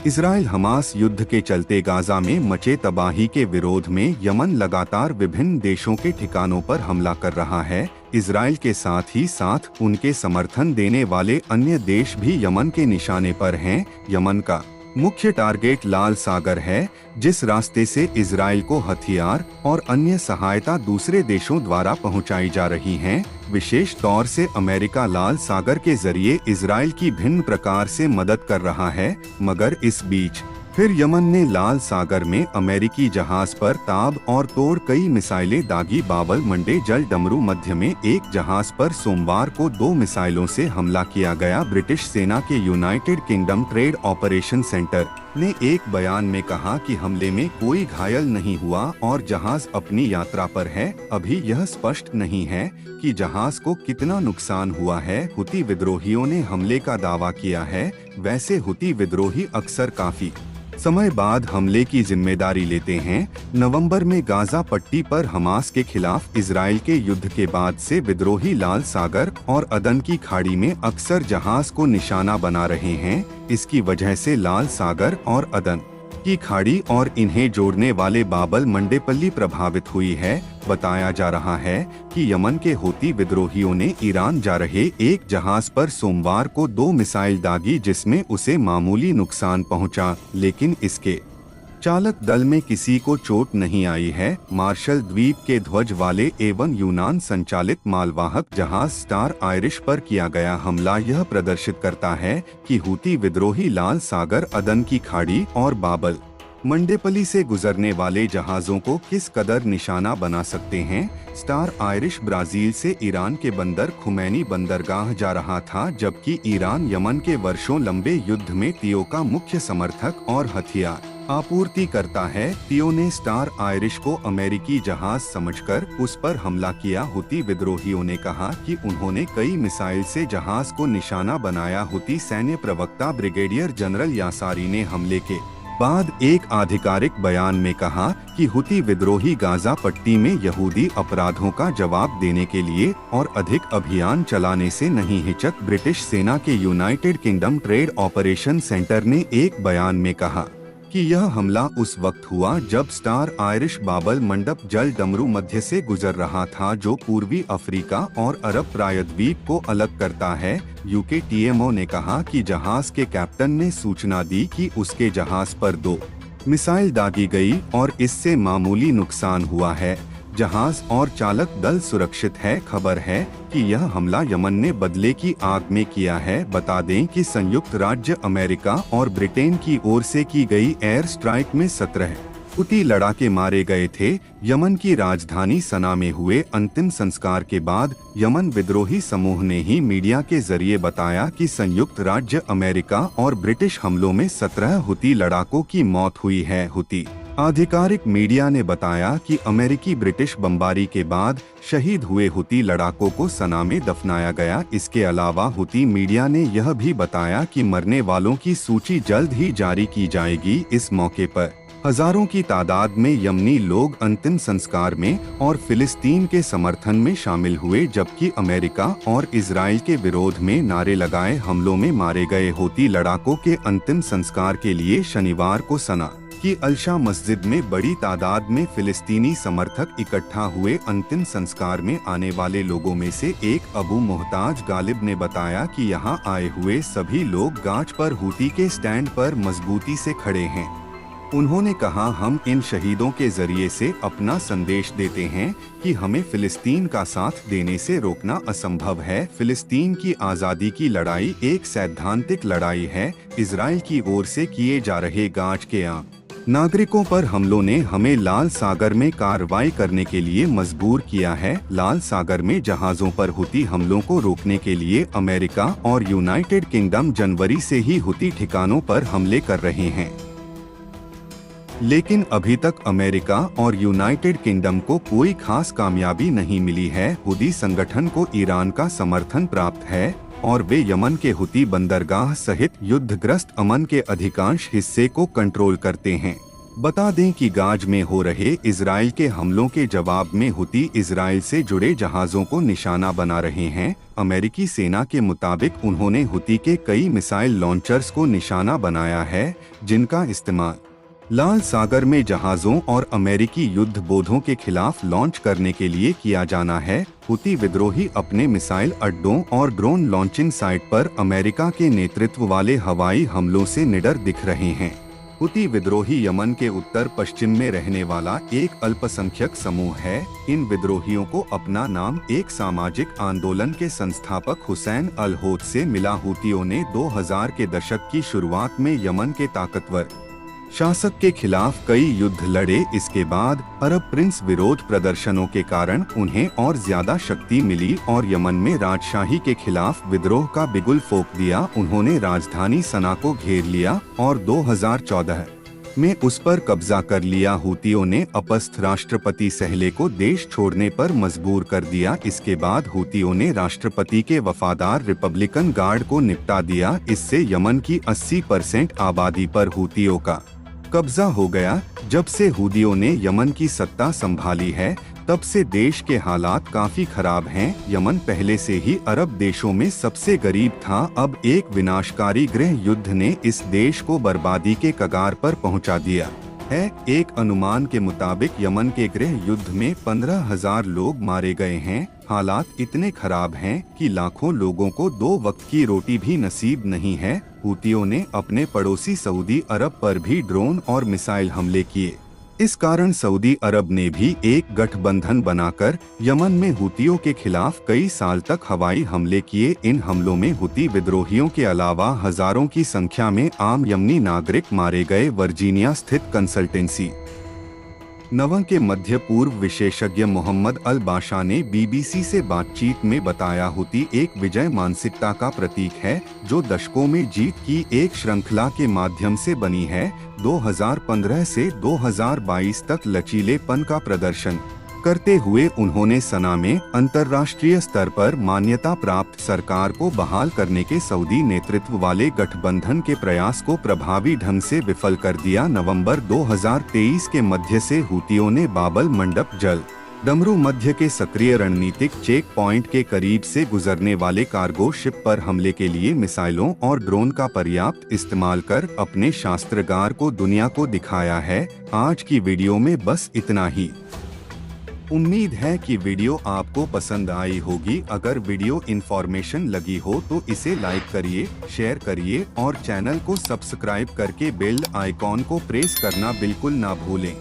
Israel Hamas युद्ध के चलते गाजा में मचे तबाही के विरोध में यमन लगातार विभिन्न देशों के ठिकानों पर हमला कर रहा है। इजराइल के साथ ही साथ उनके समर्थन देने वाले अन्य देश भी यमन के निशाने पर हैं। यमन का मुख्य टारगेट लाल सागर है, जिस रास्ते से इजराइल को हथियार और अन्य सहायता दूसरे देशों द्वारा पहुंचाई जा रही हैं। विशेष तौर से अमेरिका लाल सागर के जरिए इजराइल की भिन्न प्रकार से मदद कर रहा है। मगर इस बीच फिर यमन ने लाल सागर में अमेरिकी जहाज पर ताब और तोड़ कई मिसाइलें दागी। बाबल मंडे जल डमरू मध्य में एक जहाज पर सोमवार को 2 मिसाइलों से हमला किया गया। ब्रिटिश सेना के United kingdom trade operation centre ने एक बयान में कहा कि हमले में कोई घायल नहीं हुआ और जहाज अपनी यात्रा पर है। अभी यह स्पष्ट नहीं है कि जहाज को कितना नुकसान हुआ है। हुती विद्रोहियों ने हमले का दावा किया है। वैसे हुती विद्रोही अक्सर काफी समय बाद हमले की जिम्मेदारी लेते हैं। नवंबर में गाजा पट्टी पर हमास के खिलाफ इजराइल के युद्ध के बाद से विद्रोही लाल सागर और अदन की खाड़ी में अक्सर जहाज को निशाना बना रहे हैं। इसकी वजह से लाल सागर और अदन की खाड़ी और इन्हें जोड़ने वाले बाबल मंडेपल्ली प्रभावित हुई है। बताया जा रहा है कि यमन के हूती विद्रोहियों ने ईरान जा रहे एक जहाज पर सोमवार को 2 मिसाइल दागी, जिसमें उसे मामूली नुकसान पहुंचा, लेकिन इसके चालक दल में किसी को चोट नहीं आई है। मार्शल द्वीप के ध्वज वाले एवं यूनान संचालित मालवाहक जहाज स्टार आयरिश पर किया गया हमला यह प्रदर्शित करता है कि हूती विद्रोही लाल सागर, अदन की खाड़ी और बाबल मंडेपली से गुजरने वाले जहाजों को किस कदर निशाना बना सकते हैं। स्टार आयरिश ब्राजील से ईरान के बंदर खुमैनी बंदरगाह जा रहा था, जबकि ईरान यमन के वर्षों लंबे युद्ध में तियो का मुख्य समर्थक और हथियार आपूर्ति करता है। तियो ने स्टार आयरिश को अमेरिकी जहाज समझकर उस पर हमला किया। हुती विद्रोहियों ने कहा कि उन्होंने कई मिसाइल से जहाज को निशाना बनाया। हुती सैन्य प्रवक्ता ब्रिगेडियर जनरल यासारी ने हमले के बाद एक आधिकारिक बयान में कहा कि हुती विद्रोही गाजा पट्टी में यहूदी अपराधों का जवाब देने के लिए और अधिक अभियान चलाने से नहीं हिचक। ब्रिटिश सेना के United kingdom trade operation centre ने एक बयान में कहा कि यह हमला उस वक्त हुआ जब स्टार आयरिश बाबल मंडप जल डमरू मध्य से गुजर रहा था, जो पूर्वी अफ्रीका और अरब प्रायद्वीप को अलग करता है। यूके टीएमओ ने कहा कि जहाज के कैप्टन ने सूचना दी कि उसके जहाज पर 2 मिसाइल दागी गई और इससे मामूली नुकसान हुआ है। जहाज और चालक दल सुरक्षित है। खबर है कि यह हमला यमन ने बदले की आग में किया है। बता दें कि संयुक्त राज्य अमेरिका और ब्रिटेन की ओर से की गई एयर स्ट्राइक में 17 हुती लड़ाके मारे गए थे। यमन की राजधानी सना में हुए अंतिम संस्कार के बाद यमन विद्रोही समूह ने ही मीडिया के जरिए बताया कि संयुक्त राज्य अमेरिका और ब्रिटिश हमलों में 17 हुती लड़ाकों की मौत हुई है। हुती आधिकारिक मीडिया ने बताया कि अमेरिकी ब्रिटिश बमबारी के बाद शहीद हुए हुती लड़ाकों को सना में दफनाया गया। इसके अलावा हुती मीडिया ने यह भी बताया कि मरने वालों की सूची जल्द ही जारी की जाएगी। इस मौके पर हजारों की तादाद में यमनी लोग अंतिम संस्कार में और फिलिस्तीन के समर्थन में शामिल हुए, जबकि अमेरिका और इजराइल के विरोध में नारे लगाए हमलों में मारे गए हुती लड़ाकों के अंतिम संस्कार के लिए शनिवार को सना की अलशा मस्जिद में बड़ी तादाद में फिलिस्तीनी समर्थक इकट्ठा हुए। अंतिम संस्कार में आने वाले लोगों में से एक अबू मोहताज गालिब ने बताया कि यहां आए हुए सभी लोग गाज पर हुती के स्टैंड पर मजबूती से खड़े हैं। उन्होंने कहा, हम इन शहीदों के जरिए से अपना संदेश देते हैं कि हमें फिलिस्तीन का साथ देने से रोकना असंभव है। फिलिस्तीन की आज़ादी की लड़ाई एक सैद्धांतिक लड़ाई है। इजराइल की ओर से किए जा रहे गाज के आम नागरिकों पर हमलों ने हमें लाल सागर में कार्रवाई करने के लिए मजबूर किया है। लाल सागर में जहाजों पर हुती हमलों को रोकने के लिए अमेरिका और यूनाइटेड किंगडम जनवरी से ही हुती ठिकानों पर हमले कर रहे हैं, लेकिन अभी तक अमेरिका और यूनाइटेड किंगडम को कोई खास कामयाबी नहीं मिली है। हुती संगठन को ईरान का समर्थन प्राप्त है और वे यमन के हुती बंदरगाह सहित युद्धग्रस्त अमन के अधिकांश हिस्से को कंट्रोल करते हैं। बता दें कि गाज में हो रहे इजराइल के हमलों के जवाब में हुती इजराइल से जुड़े जहाज़ों को निशाना बना रहे हैं। अमेरिकी सेना के मुताबिक उन्होंने हुती के कई मिसाइल लॉन्चर्स को निशाना बनाया है, जिनका इस्तेमाल लाल सागर में जहाज़ों और अमेरिकी युद्ध बोधों के खिलाफ लॉन्च करने के लिए किया जाना है। हुती विद्रोही अपने मिसाइल अड्डों और ड्रोन लॉन्चिंग साइट पर अमेरिका के नेतृत्व वाले हवाई हमलों से निडर दिख रहे हैं। हुती विद्रोही यमन के उत्तर पश्चिम में रहने वाला एक अल्पसंख्यक समूह है। इन विद्रोहियों को अपना नाम एक सामाजिक आंदोलन के संस्थापक हुसैन अल होथ से मिला। हुतियों ने 2000 के दशक की शुरुआत में यमन के ताकतवर शासक के खिलाफ कई युद्ध लड़े। इसके बाद अरब प्रिंस विरोध प्रदर्शनों के कारण उन्हें और ज्यादा शक्ति मिली और यमन में राजशाही के खिलाफ विद्रोह का बिगुल फूंक दिया। उन्होंने राजधानी सना को घेर लिया और 2014 में उस पर कब्जा कर लिया। हुतियों ने अपस्थ राष्ट्रपति सहले को देश छोड़ने पर मजबूर कर दिया। इसके बाद हुतियों ने राष्ट्रपति के वफादार रिपब्लिकन गार्ड को निपटा दिया। इससे यमन की 80% आबादी पर हुतियों का कब्जा हो गया। जब से हुतियों ने यमन की सत्ता संभाली है, तब से देश के हालात काफी खराब हैं। यमन पहले से ही अरब देशों में सबसे गरीब था। अब एक विनाशकारी गृह युद्ध ने इस देश को बर्बादी के कगार पर पहुंचा दिया है। एक अनुमान के मुताबिक यमन के गृह युद्ध में 15,000 लोग मारे गए हैं। हालात इतने खराब हैं कि लाखों लोगों को 2 वक्त की रोटी भी नसीब नहीं है। हुतियों ने अपने पड़ोसी सऊदी अरब पर भी ड्रोन और मिसाइल हमले किए। इस कारण सऊदी अरब ने भी एक गठबंधन बनाकर यमन में हुतियों के खिलाफ कई साल तक हवाई हमले किए। इन हमलों में हुती विद्रोहियों के अलावा हजारों की संख्या में आम यमनी नागरिक मारे गए। वर्जीनिया स्थित कंसल्टेंसी नवं के मध्य पूर्व विशेषज्ञ मोहम्मद अल बाशा ने बीबीसी से बातचीत में बताया, हुती एक विजय मानसिकता का प्रतीक है जो दशकों में जीत की एक श्रृंखला के माध्यम से बनी है। 2015 से 2022 तक लचीलेपन का प्रदर्शन करते हुए उन्होंने सना में अंतर्राष्ट्रीय स्तर पर मान्यता प्राप्त सरकार को बहाल करने के सऊदी नेतृत्व वाले गठबंधन के प्रयास को प्रभावी ढंग से विफल कर दिया। नवंबर 2023 के मध्य से हुतियों ने बाबल मंडप जल डमरू मध्य के सक्रिय रणनीतिक चेक पॉइंट के करीब से गुजरने वाले कार्गो शिप पर हमले के लिए मिसाइलों और ड्रोन का पर्याप्त इस्तेमाल कर अपने शस्त्रागार को दुनिया को दिखाया है। आज की वीडियो में बस इतना ही। उम्मीद है कि वीडियो आपको पसंद आई होगी। अगर वीडियो इन्फॉर्मेशन लगी हो तो इसे लाइक करिए, शेयर करिए और चैनल को सब्सक्राइब करके बेल आइकॉन को प्रेस करना बिल्कुल ना भूलें।